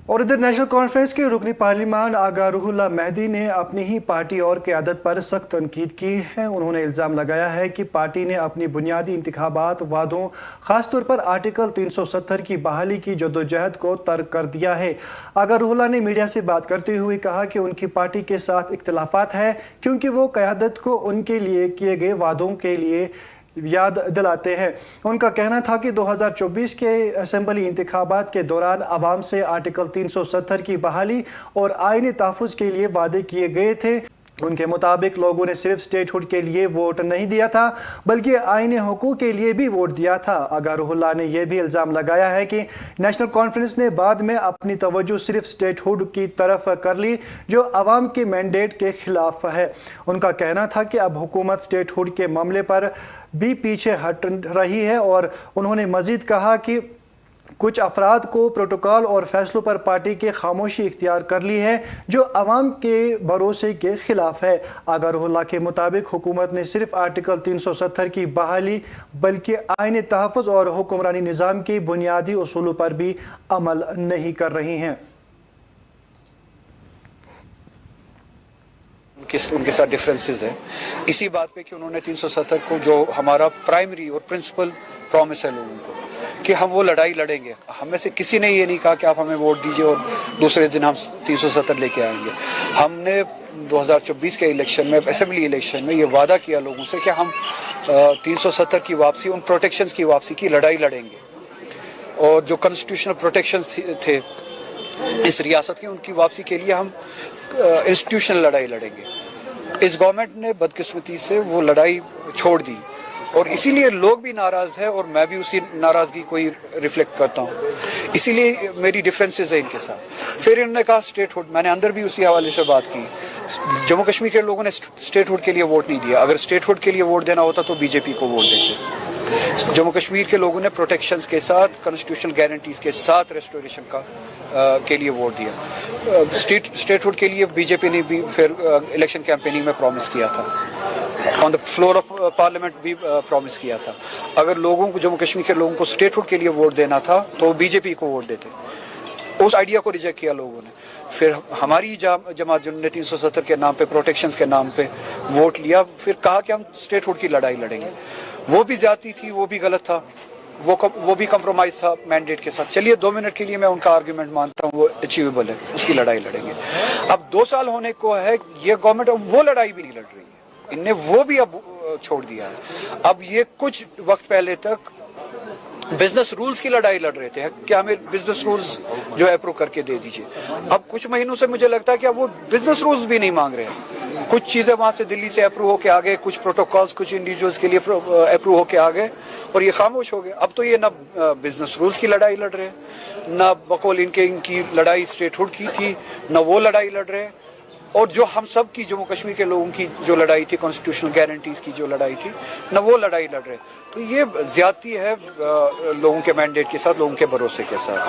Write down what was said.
اور ادھر national conference کے رکن پارلیمان آغا روح اللہ مہدی نے اپنی ہی پارٹی اور قیادت پر سخت تنقید کی ہے۔ انہوں نے الزام لگایا ہے کہ پارٹی نے اپنی بنیادی انتخابات وعدوں خاص طور پر آرٹیکل 370 کی بحالی کی جدوجہد کو ترک کر دیا ہے۔ آغا روح اللہ نے میڈیا سے بات کرتے ہوئے کہا کہ ان کی پارٹی کے ساتھ اختلافات ہیں کیونکہ وہ قیادت کو ان کے لیے کیے گئے وعدوں کے لیے یاد دلاتے ہیں۔ ان کا کہنا تھا کہ 2024 کے اسمبلی انتخابات کے دوران عوام سے آرٹیکل 370 کی بحالی اور آئینی تحفظ کے لیے وعدے کیے گئے تھے۔ ان کے مطابق لوگوں نے صرف اسٹیٹ ہوڈ کے لیے ووٹ نہیں دیا تھا بلکہ آئینی حقوق کے لیے بھی ووٹ دیا تھا۔ آغا روح اللہ نے یہ بھی الزام لگایا ہے کہ نیشنل کانفرنس نے بعد میں اپنی توجہ صرف اسٹیٹ ہوڈ کی طرف کر لی جو عوام کے مینڈیٹ کے خلاف ہے۔ ان کا کہنا تھا کہ اب حکومت اسٹیٹ ہوڈ کے معاملے پر بھی پیچھے ہٹ رہی ہے، اور انہوں نے مزید کہا کہ کچھ افراد کو پروٹوکول اور فیصلوں پر پارٹی کی خاموشی اختیار کر لی ہے جو عوام کے بھروسے کے خلاف ہے۔ آغا روح اللہ کے مطابق حکومت نے صرف آرٹیکل 370 کی بحالی بلکہ آئینی تحفظ اور حکمرانی نظام کی بنیادی اصولوں پر بھی عمل نہیں کر رہی ہیں۔ ان کے ساتھ ڈفرینسز ہیں اسی بات پہ کہ انہوں نے 370 کو جو ہمارا پرائمری اور پرنسپل پرومس ہے لوگوں کو کہ ہم وہ لڑائی لڑیں گے۔ ہمیں سے کسی نے یہ نہیں کہا کہ آپ ہمیں ووٹ دیجئے اور دوسرے دن ہم 370 لے کے آئیں گے۔ ہم نے 2024 کے الیکشن میں، اسمبلی الیکشن میں یہ وعدہ کیا لوگوں سے کہ ہم 370 کی واپسی، ان پروٹیکشنز کی واپسی کی لڑائی لڑیں گے، اور جو کنسٹیٹیوشنل پروٹیکشنز تھے اس ریاست کے، ان کی واپسی کے لیے ہم انسٹیٹیوشنل لڑائی لڑیں گے۔ اس گورنمنٹ نے بدقسمتی سے وہ لڑائی چھوڑ دی، اور اسی لیے لوگ بھی ناراض ہیں اور میں بھی اسی ناراضگی کو ہی ریفلیکٹ کرتا ہوں۔ اسی لیے میری ڈیفرنسز ہیں ان کے ساتھ۔ پھر انہوں نے کہا اسٹیٹ ہوڈ، میں نے اندر بھی اسی حوالے سے بات کی۔ جموں کشمیر کے لوگوں نے اسٹیٹ ہوڈ کے لیے ووٹ نہیں دیا۔ اگر اسٹیٹ ہوڈ کے لیے ووٹ دینا ہوتا تو بی جے پی کو ووٹ دیتے۔ جموں کشمیر کے لوگوں نے پروٹیکشنز کے ساتھ، کنسٹیٹیوشنل گارنٹیز کے ساتھ ریسٹوریشن کے لیے ووٹ دیا۔ اسٹیٹ ہوڈ کے لیے بی جے پی نے بھی پھر الیکشن کیمپیننگ میں پرومس کیا تھا، آن دا فلور آف پارلیمنٹ بھی پرومس کیا تھا۔ اگر لوگوں کو، جموں کشمیر کے لوگوں کو اسٹیٹ ہوڈ کے لیے ووٹ دینا تھا تو بی جے پی کو ووٹ دیتے۔ اس آئیڈیا کو ریجیکٹ کیا لوگوں نے۔ پھر ہماری جماعت جنہوں نے 370 کے نام پہ، پروٹیکشنز کے نام پہ ووٹ لیا، پھر کہا کہ ہم اسٹیٹ ہوڈ کی لڑائی لڑیں گے۔ وہ بھی زیادتی تھی، وہ بھی غلط تھا، وہ بھی کمپرومائز تھا مینڈیٹ کے ساتھ۔ چلیے 2 منٹ کے لیے میں ان کا آرگیومنٹ مانتا ہوں، وہ اچیویبل ہے، اس کی لڑائی لڑیں گے۔ اب 2 سال ہونے کو ہے، یہ گورنمنٹ وہ لڑائی بھی نہیں لڑ رہی ہے، ان نے وہ بھی اب چھوڑ دیا ہے۔ اب یہ کچھ وقت پہلے تک بزنس رولز کی لڑائی لڑ رہے تھے کہ ہمیں بزنس رولز جو اپروو کر کے دے دیجئے۔ اب کچھ مہینوں سے مجھے لگتا ہے کہ اب وہ بزنس رولز بھی نہیں مانگ رہے ہیں۔ کچھ چیزیں وہاں سے دلی سے اپروو ہو کے آگے، کچھ پروٹوکولز کچھ انڈیویجولز کے لیے اپروو ہو کے آگے، اور یہ خاموش ہو گئے۔ اب تو یہ نہ بزنس رولز کی لڑائی لڑ رہے ہیں، نہ بقول ان کی لڑائی اسٹیٹ ہوڈ کی تھی، نہ وہ لڑائی لڑ رہے ہیں، اور جو ہم سب کی، جموں کشمیر کے لوگوں کی جو لڑائی تھی، کانسٹیٹیوشنل گارنٹیز کی جو لڑائی تھی، نہ وہ لڑائی لڑ رہے۔ تو یہ زیادتی ہے لوگوں کے مینڈیٹ کے ساتھ، لوگوں کے بھروسے کے ساتھ۔